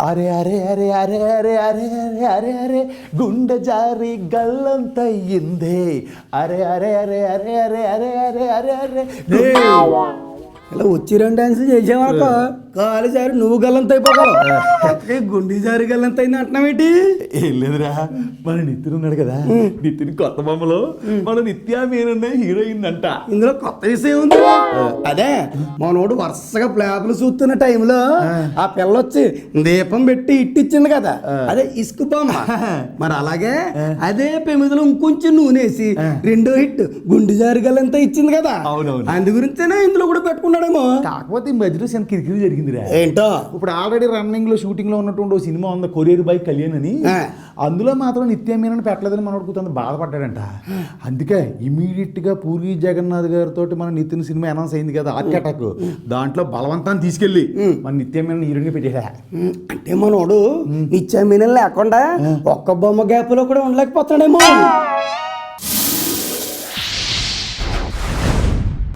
అరే అరే అరే అరే అరే అరే అరే అరే అరే గుండె జారి గల్లంతయ్యిందే అరే అరే అరే అరే అరే అరే అరే అరే అరే ఇలా వచ్చి రెండు డాన్స్ చేసావాక కాలు జారి నువ్వు గల్లంత అయిపోతావు గుండె జారి గల్లంత అయింది అంటున్నావేంటి? ఏం లేదురా, మన నితిన్ ఉన్నాడు కదా, నితిన్ కొత్త బొమ్మలో మన నిత్యా మీనన్న హీరోయిన్ అంట. ఇందులో కొత్త విషయం ఉంది. అదే మనోడు వరుసగా ప్లాపులు చూస్తున్న టైంలో ఆ పిల్ల వచ్చి దీపం పెట్టి ఇట్టిచ్చింది కదా, అదే ఇసుకు బొమ్మ. మరి అలాగే అదే పెమిదలో ఇంకొంచెం నూనెసి రెండో హిట్ గుండె జారి గల్లంత ఇచ్చింది కదా. అవునవును, అందు గురించేనే ఇందులో కూడా పెట్టుకున్నాడేమో. కాకపోతే ఈ మధ్యలో చిన్న కిరికిరి జరిగిందిరా. ఏంటో ఇప్పుడు ఆల్రెడీ రన్నింగ్ లో షూటింగ్ లో ఉన్నటువంటి ఓ సినిమా ఉంది, కొరియర్ బై కళ్యాణ్ అని. అందులో మాత్రం నిత్య మీనన్ పెట్టలేదని మనోడు కూర్చొని బాధపడ్డాడంట. అందుకే ఇమీడియట్ గా పూరి జగన్నాథ్ గారితో మన నితిన్ సినిమా అనౌన్స్ అయింది కదా, హార్ట్ అటాక్, దాంట్లో బలవంతాన్ని తీసుకెళ్లి మన నిత్య మీనన్ హీరోయిన్ పెట్టేసా. అంటే మనోడు నిత్య మీనన్ లేకుండా ఒక్క బొమ్మ గ్యాప్ లో కూడా ఉండలేకపోతాడేమో.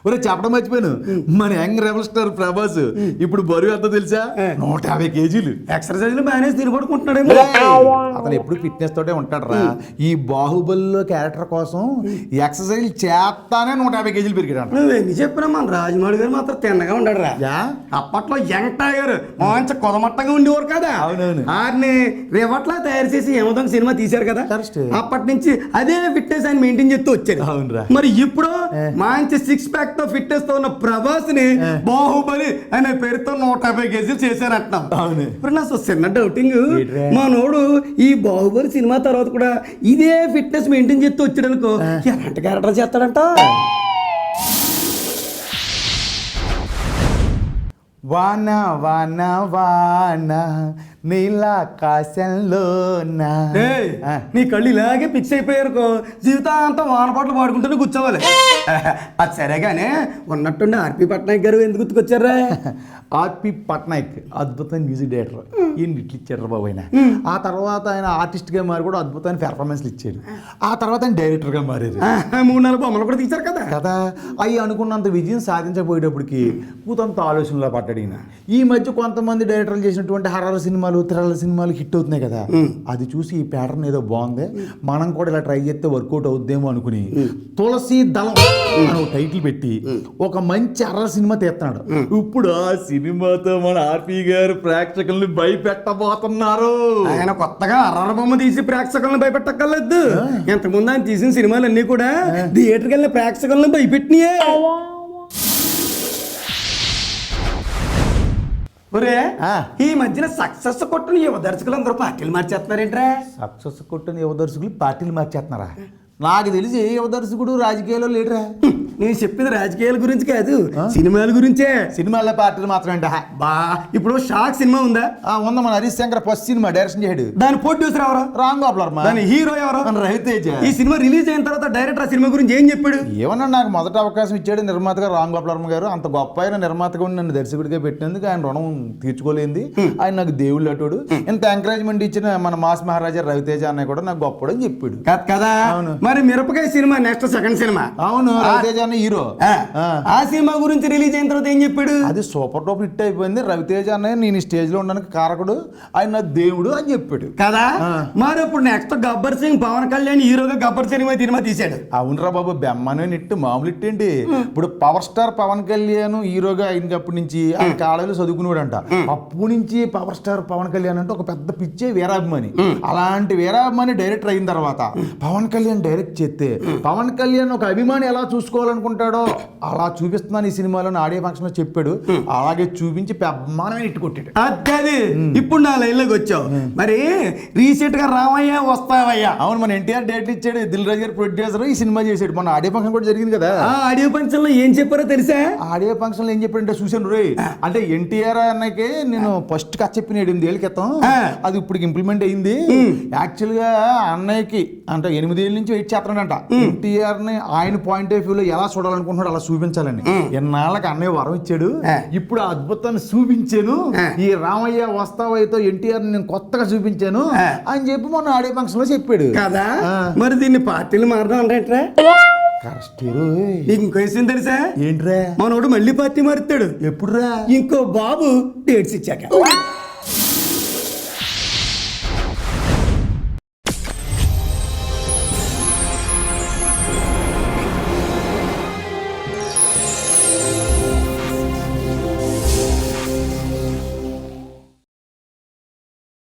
ఒరే చెప్పడం మర్చిపోయాను, మన యంగ్ రెబల్ స్టార్ ప్రభాస్ ఇప్పుడు బరువు ఎంత తెలుసా? 150 కేజీలు. ఎక్సర్సైజ్ మేనేజ్ తినబడుకుంటున్నాడేమో. అతను ఎప్పుడు ఫిట్నెస్ తోటే ఉంటాడు రా. ఈ బాహుబలిలో క్యారెక్టర్ కోసం ఎక్సర్సైజ్ చేస్తానే 150 కేజీలు పెరిగాడు. నువ్వెన్ని చెప్పినా మన రాజమౌళి గారు మాత్రం తిన్నగా ఉన్నాడు రా. అప్పట్లో యంగ్ టైగర్ మంచి కొదమట్టంగా ఉండేవారు కదా. అవునవును, ఆరిని రేవట్లా తయారు చేసి ఏమోదం సినిమా తీశారు కదా. అప్పటి నుంచి అదే ఫిట్నెస్ ఆయన మెయింటైన్ చేస్తూ వచ్చారు. అవునరా. మరి ఇప్పుడు మంచి సిక్స్ ప్యాక్ తో ఫిట్నెస్ తో ఉన్న ప్రభాస్ ని బాహుబలి అనే పేరుతో 150 కేజీలు చేశారంటున్నాం. ఇప్పుడు నా చిన్న డౌటింగ్, మనోడు ఈ బాహుబలి సినిమా తర్వాత కూడా ఇదే ఫిట్నెస్ మెయింటైన్ చేస్తూ వచ్చాడు అనుకో, ఎలాంటి క్యారెక్టర్ చేస్తాడంట? వాన వాన వాన నీలాకాశంలోన. నీ కళ్ళు ఇలాగే ఫిక్స్ అయిపోయారుకో, జీవితాంతం వానపాటలు పాడుకుంటూనే కూర్చోవాలి. అది సరేగానే ఉన్నట్టుండి ఆర్పి పట్నాయక్ గారు ఎందుకు గుర్తుకొచ్చారా? ఆర్పి పట్నాయక్ అద్భుతమైన మ్యూజిక్ డైరెక్టర్, ఈయన ఇట్లు ఇచ్చాడు బాబు. ఆయన ఆ తర్వాత ఆయన ఆర్టిస్ట్గా మారి కూడా అద్భుతమైన పెర్ఫార్మెన్స్లు ఇచ్చాడు. ఆ తర్వాత ఆయన డైరెక్టర్గా మారారు. 3-4 బొమ్మలు కూడా తీశారు కదా. అవి అనుకున్నంత విజయం సాధించబోయేటప్పటికి కూతంత ఆలోచనలో పడ్డాడు ఈయన. ఈ మధ్య కొంతమంది డైరెక్టర్లు చేసినటువంటి హర్రర్ సినిమాలు, థ్రిల్లర్ సినిమాలు హిట్ అవుతున్నాయి కదా, అది చూసి ఈ ప్యాటర్న్ ఏదో బాగుంది, మనం కూడా ఇలా ట్రై చేస్తే వర్కౌట్ అవుద్దేమో అనుకుని తులసి దళం అని టైటిల్ పెట్టి ఒక మంచి హర్రర్ సినిమా తీస్తున్నాడు. ఇప్పుడు ఆ సినిమాతో మన ఆర్పి గారు ప్రేక్షకుల్ని భయపెట్టబోతున్నారు. ఆయన కొత్తగా హర్రర్ బొమ్మ తీసి ప్రేక్షకులను భయపెట్టక్కర్లేదు. ఇంతకుముందు ఆయన తీసిన సినిమాలన్నీ కూడా థియేటర్కి వెళ్ళిన ప్రేక్షకులను భయపెట్టినాయే. ఒరే, ఈ మధ్యన సక్సెస్ కొట్టిన యువ దర్శకులు అందరూ పార్టీలు మార్చేస్తున్నారేంట్రా? సక్సెస్ కొట్టిన యువ దర్శకులు పార్టీలు మార్చేస్తున్నారా? నాకు తెలిసి ఏ యువ దర్శకుడు రాజకీయాల్లో లేడురా. నేను చెప్పింది రాజకీయాల గురించి కాదు, సినిమాల గురించే. సినిమాల్లో పార్టీలు మాత్రమే బా. ఇప్పుడు షాక్ సినిమా ఉందా? ఉందా, మన Harish Shankar first cinema direction చేయడు. దాని ప్రొడ్యూసర్ ఎవరు? రామ్ గోపాల్ వర్మ. దాని హీరో ఎవరు? రవితేజ. ఈ సినిమా రిలీజ్ అయిన తర్వాత డైరెక్టర్ ఆ సినిమా గురించి ఏం చెప్పాడు? ఏమన్నా, నాకు మొదట అవకాశం ఇచ్చాడు నిర్మాతగా రామ్ గోపాల్ వర్మ గారు. అంత గొప్ప అయిన నిర్మాతగా ఉండి నన్ను దర్శకుడిగా పెట్టినందుకు ఆయన రుణం తీర్చుకోలేంది. ఆయన నాకు దేవుళ్ళు అటోడు. ఇంత ఎంకరేజ్మెంట్ ఇచ్చిన మన మాస్ మహారాజా రవితేజ అన్నయ్య కూడా నాకు గొప్పడు అని చెప్పాడు కదా. మరి మిరపకాయ సినిమా నెక్స్ట్ సెకండ్ సినిమా. అవును, రవితేజ అన్న హీరో. ఆ సినిమా గురించి రిలీజ్ అయిన తర్వాత ఏం చెప్పాడు? అది సూపర్ టాప్ హిట్ అయిపోయింది. రవితేజ అన్నయ్య నేను స్టేజ్ లో ఉండడానికి కారకుడు, ఆయన నా దేవుడు అని చెప్పాడు కదా. మరి ఇప్పుడు నెక్స్ట్ గబ్బర్ సింగ్ పవన్ కళ్యాణ్ హీరోగా గబ్బర్ సింగ్ సినిమా తీశాడు. అవునరా బాబు, బెమ్మనే నిట్టు మామూలు ఇట్టేంటి. ఇప్పుడు పవర్ స్టార్ పవన్ కళ్యాణ్ హీరోగా అయినప్పటి నుంచి ఆయన కాలేజీలో చదువుకునేవాడంట. అప్పటి నుంచి పవర్ స్టార్ పవన్ కళ్యాణ్ అంటే ఒక పెద్ద పిచ్చే వీరాభిమాని. అలాంటి వీరాభిమాని డైరెక్టర్ అయిన తర్వాత పవన్ కళ్యాణ్ డైరెక్ట్ చేస్తే పవన్ కళ్యాణ్ ఒక అభిమాని ఎలా చూసుకోవాలనుకుంటాడో అలా చూపిస్తున్నాను ఈ సినిమాలో ఆడియో ఫంక్షన్ లో చెప్పాడు. అలాగే చూపించి పెద్దమానమే ఇట్టుకొట్టాడు. అది ఇప్పుడు నా లైన్ లోకి వచ్చావు. మరి రీసెంట్ గా రామయ్య వస్తావయ్యా. అవును, మన ఎన్టీఆర్ డేట్ ఇచ్చాడు, దిల్ రాజు గారు ప్రొడ్యూసర్, ఈ సినిమా చేశాడు. మన ఆడియో ఫంక్షన్ కూడా జరిగింది కదా. ఆడియో ఫంక్షన్ లో ఏం చెప్పారో తెలుసా? ఆడియో ఫంక్షన్ లో ఏం చెప్పాడంటే చూశాను రే. అంటే ఎన్టీఆర్ అన్నకి నేను ఫస్ట్ కథ చెప్పిన 8 ఏళ్ళ క్రితం, అది ఇప్పుడు ఇంప్లిమెంట్ అయింది. యాక్చువల్ గా అన్నయ్యకి అంటే 8 ఏళ్ళ నుంచి వెయిట్ చేస్తున్నాడంట. ఎన్టీఆర్ ని ఆయన పాయింట్ ఆఫ్ వ్యూ లో ఎలా చూడాలనుకుంటున్నాడు అలా చూపించాలని. ఎన్నాళ్ళకి అన్నయ్య వరం ఇచ్చాడు, ఇప్పుడు ఆ అద్భుతాన్ని చూపించాను. ఈ రామయ్య వస్తావయ్యతో ఎన్టీఆర్ నేను కొత్తగా చూపించాను అని చెప్పి మొన్న ఆడియో ఫంక్షన్ లో చెప్పాడు కదా. మరి దీన్ని పార్టీలు మారడం అంటే ఇంకో విషయం తెలుసా? ఏంట్రా? మనోడు మళ్ళీ పార్టీ మారుతాడు. ఎప్పుడురా? ఇంకో బాబు డేట్స్ ఇచ్చాక.